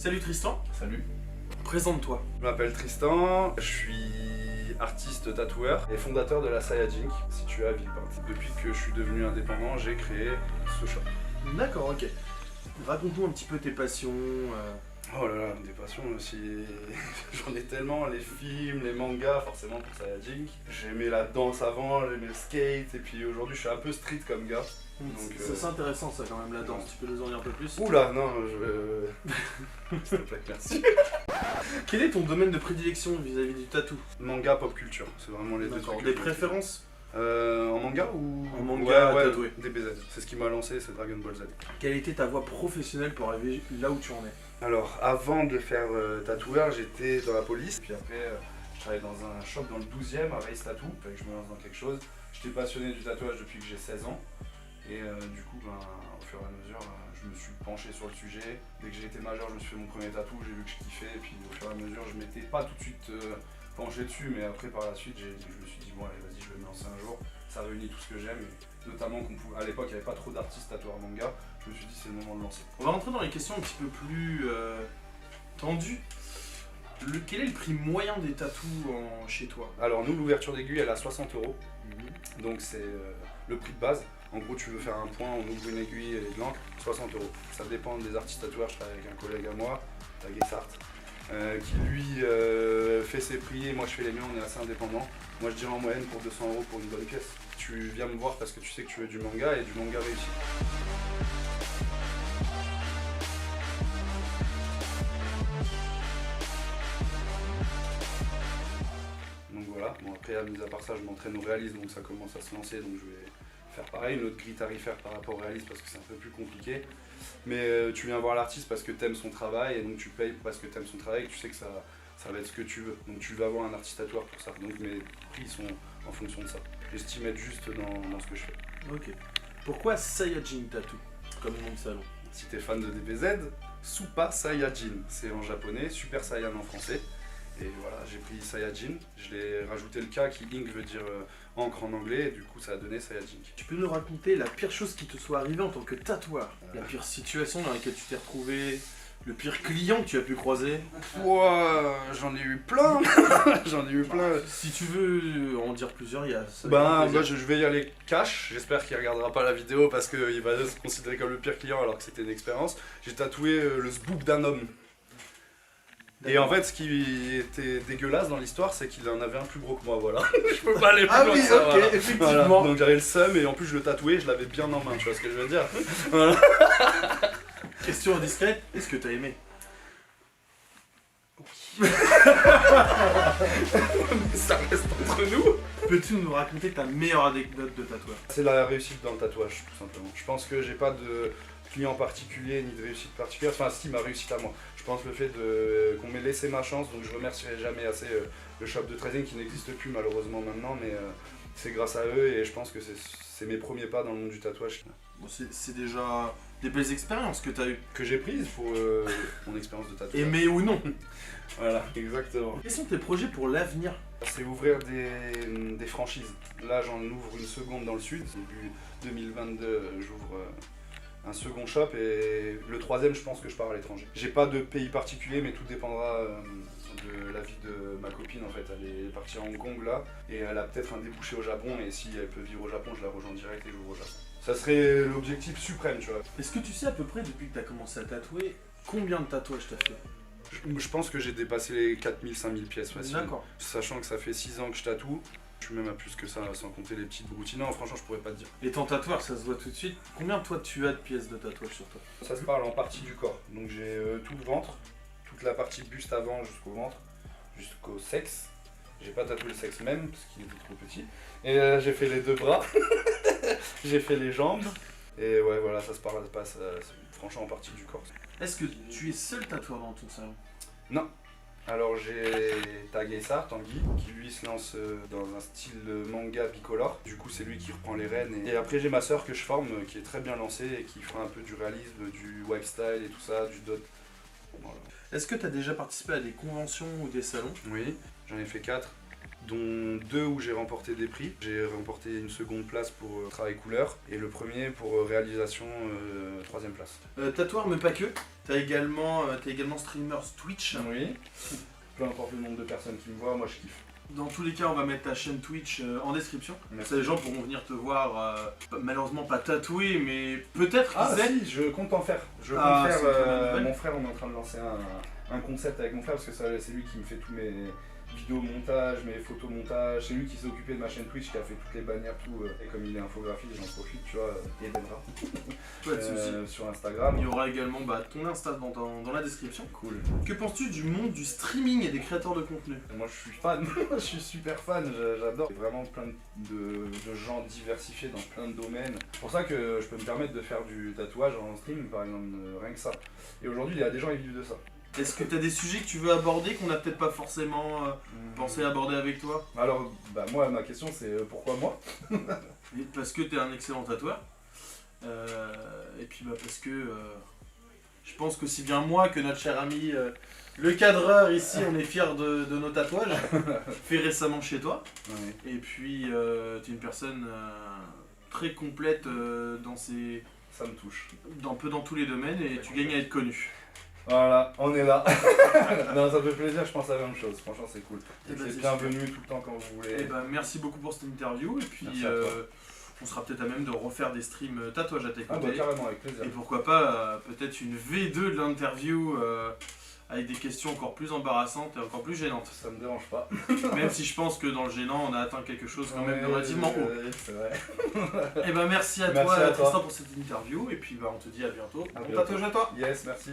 Salut Tristan. Salut. Présente-toi. Je m'appelle Tristan, je suis artiste tatoueur et fondateur de la Sayajink, située à Villepinte. Depuis que je suis devenu indépendant, j'ai créé ce shop. D'accord, ok. Raconte-nous un petit peu tes passions. Oh là là, des passions aussi. J'en ai tellement, les films, les mangas, forcément pour Sayajink. J'aimais la danse avant, j'aimais le skate, et puis aujourd'hui je suis un peu street comme gars. Donc, C'est intéressant ça quand même, la danse. Tu peux nous en dire un peu plus? Oula, non, je... S'il te plaît, merci. Quel est ton domaine de prédilection vis-à-vis du tatou? Manga, pop culture, c'est vraiment les deux D'accord. trucs. Des préférences? En manga ou... En manga, ouais, tatoué. DBZ, c'est ce qui m'a lancé, c'est Dragon Ball Z. Quelle était ta voie professionnelle pour arriver là où tu en es? Alors, avant de faire tatoueur, j'étais dans la police, puis après, je travaillais dans un shop dans le 12e à Race Tattoo, fallait que je me lance dans quelque chose. J'étais passionné du tatouage depuis que j'ai 16 ans, et du coup, au fur et à mesure, je me suis penché sur le sujet. Dès que j'ai été majeur, je me suis fait mon premier tatou, j'ai vu que je kiffais, et puis au fur et à mesure, je m'étais pas tout de suite penché dessus, mais après, par la suite, je me suis dit, bon, allez, vas-y, je vais me lancer un jour. Ça réunit tout ce que j'aime, et notamment à l'époque, il n'y avait pas trop d'artistes tatoueurs manga. Je me suis dit, c'est le moment de lancer. On va rentrer dans les questions un petit peu plus tendues. Quel est le prix moyen des tatous chez toi? Alors nous, l'ouverture d'aiguille, elle est à 60 €. Donc c'est le prix de base. En gros, tu veux faire un point, on ouvre une aiguille et de l'encre, 60 €. Ça dépend des artistes tatoueurs. Je travaille avec un collègue à moi, Taguessart, qui lui fait ses prix et moi je fais les miens, on est assez indépendants. Moi je dirais en moyenne pour 200 € pour une bonne pièce. Tu viens me voir parce que tu sais que tu veux du manga et du manga réussi. Donc voilà, bon après, mis à part ça, je m'entraîne au réalisme, donc ça commence à se lancer, donc je vais faire pareil, une autre grille tarifaire par rapport au réalisme parce que c'est un peu plus compliqué. Mais tu viens voir l'artiste parce que t'aimes son travail, et donc tu payes parce que t'aimes son travail, et que tu sais que ça va être ce que tu veux. Donc tu vas voir un artiste tatoueur pour ça, donc mes prix sont en fonction de ça. J'estime être juste dans ce que je fais. Ok. Pourquoi Sayajin Tattoo comme nom de salon? Si t'es fan de DBZ, Supa Sayajin, c'est en japonais, Super Saiyan en français. Et voilà, j'ai pris Sayajin, je l'ai rajouté le K qui ink veut dire encre en anglais, et du coup ça a donné Sayajin. Tu peux nous raconter la pire chose qui te soit arrivée en tant que tatoueur? La pire situation dans laquelle tu t'es retrouvé? Le pire client que tu as pu croiser? Ouah, j'en ai eu plein. J'en ai eu plein. Si tu veux en dire plusieurs, il y a ça. Moi je vais y aller cash, j'espère qu'il regardera pas la vidéo parce qu'il va se considérer comme le pire client alors que c'était une expérience. J'ai tatoué le zbouk d'un homme. Et en fait, ce qui était dégueulasse dans l'histoire, c'est qu'il en avait un plus gros que moi, voilà. Je peux pas aller plus loin que ça, ok, voilà. effectivement. Voilà. Donc j'avais le seum et en plus je le tatouais, je l'avais bien en main, tu vois ce que je veux dire. Voilà. Question indiscrète, est-ce que t'as aimé? Ça reste entre nous. Peux-tu nous raconter ta meilleure anecdote de tatoueur? C'est la réussite dans le tatouage, tout simplement. Je pense que j'ai pas de client particulier ni de réussite particulière, enfin si, ma réussite à moi. Je pense le fait qu'on m'ait laissé ma chance, donc je remercierai jamais assez le shop de trading qui n'existe plus malheureusement maintenant, mais c'est grâce à eux et je pense que c'est mes premiers pas dans le monde du tatouage. Bon, c'est déjà des belles expériences que t'as eues. Que j'ai prises pour mon expérience de tatouage. Aimé ou non. Voilà, exactement. Quels sont tes projets pour l'avenir? C'est ouvrir des franchises. Là j'en ouvre une seconde dans le sud, début 2022 j'ouvre un second shop et le troisième je pense que je pars à l'étranger. J'ai pas de pays particulier mais tout dépendra de la vie de ma copine en fait. Elle est partie à Hong Kong là et elle a peut-être un débouché au Japon et si elle peut vivre au Japon je la rejoins direct et j'ouvre au Japon. Ça serait l'objectif suprême tu vois. Est-ce que tu sais à peu près depuis que t'as commencé à tatouer combien de tatouages t'as fait? Je pense que j'ai dépassé les 4000-5000 pièces facilement. D'accord. Sachant que ça fait 6 ans que je tatoue. Je suis même à plus que ça, sans compter les petites routines. Non, franchement, je pourrais pas te dire. Étant tatoueur, ça se voit tout de suite. Combien toi tu as de pièces de tatouage sur toi? Ça se parle en partie du corps. Donc j'ai tout le ventre, toute la partie buste avant jusqu'au ventre, jusqu'au sexe. J'ai pas tatoué le sexe même, parce qu'il était trop petit. Et j'ai fait les deux bras, j'ai fait les jambes. Et ouais, voilà, ça se passe franchement en partie du corps. Est-ce que tu es seul tatoueur dans ton salon? Non. Alors j'ai Taguessart, Tanguy, qui lui se lance dans un style manga bicolore. Du coup c'est lui qui reprend les rênes. Et après j'ai ma soeur que je forme, qui est très bien lancée et qui fera un peu du réalisme, du lifestyle et tout ça, du dot. Voilà. Est-ce que tu as déjà participé à des conventions ou des salons? Oui, j'en ai fait 4. dont 2 où j'ai remporté des prix. J'ai remporté une seconde place pour travail couleur et le premier pour réalisation 3ème place. Tatoueur mais pas que, t'es également streamer Twitch. Oui, peu importe le nombre de personnes qui me voient, moi je kiffe. Dans tous les cas, on va mettre ta chaîne Twitch en description. Merci. Ça, les gens pourront venir te voir, malheureusement pas tatoué, mais peut-être Ah qui sait. si, je compte en faire. Je compte Ah, faire. c'est une bonne nouvelle. Mon frère, on est en train de lancer un concept avec mon frère parce que c'est lui qui me fait tous mes vidéos montage, mes photos montage. C'est lui qui s'est occupé de ma chaîne Twitch, qui a fait toutes les bannières, tout. Et comme il est infographiste, j'en profite, tu vois, et aidera. Pas de soucis. Sur Instagram. Il y aura également ton Insta dans la description. Cool. Que penses-tu du monde du streaming et des créateurs de contenu? Moi je suis fan, je suis super fan, j'adore. Il y a vraiment plein de gens diversifiés dans plein de domaines. C'est pour ça que je peux me permettre de faire du tatouage en stream par exemple, rien que ça. Et aujourd'hui il y a des gens qui vivent de ça. Est-ce que tu as des sujets que tu veux aborder qu'on n'a peut-être pas forcément pensé aborder avec toi? Alors moi ma question c'est pourquoi moi? Parce que tu es un excellent tatoueur. Et puis parce que je pense qu'aussi bien moi que notre cher ami le cadreur ici, on est fiers de nos tatouages fait récemment chez toi. Ouais. Et puis tu es une personne très complète Ça me touche. dans tous les domaines et tu gagnes à être connu. Voilà, on est là. Non, ça me fait plaisir, je pense à la même chose. Franchement, c'est cool. Eh ben, C'est c'est bienvenu tout le temps quand vous voulez. Et ben merci beaucoup pour cette interview et puis Merci à toi. on sera peut-être à même de refaire des streams tatouages à tes Ah côtés. bah carrément, avec plaisir. Et pourquoi pas peut-être une V2 de l'interview avec des questions encore plus embarrassantes et encore plus gênantes. Ça me dérange pas. Même si je pense que dans le gênant on a atteint quelque chose quand même de relativement haut. C'est vrai. Et ben merci à Merci toi à toi. Tristan pour cette interview et puis on te dit à bientôt. À Bon bientôt. tatouage à toi. Yes, merci.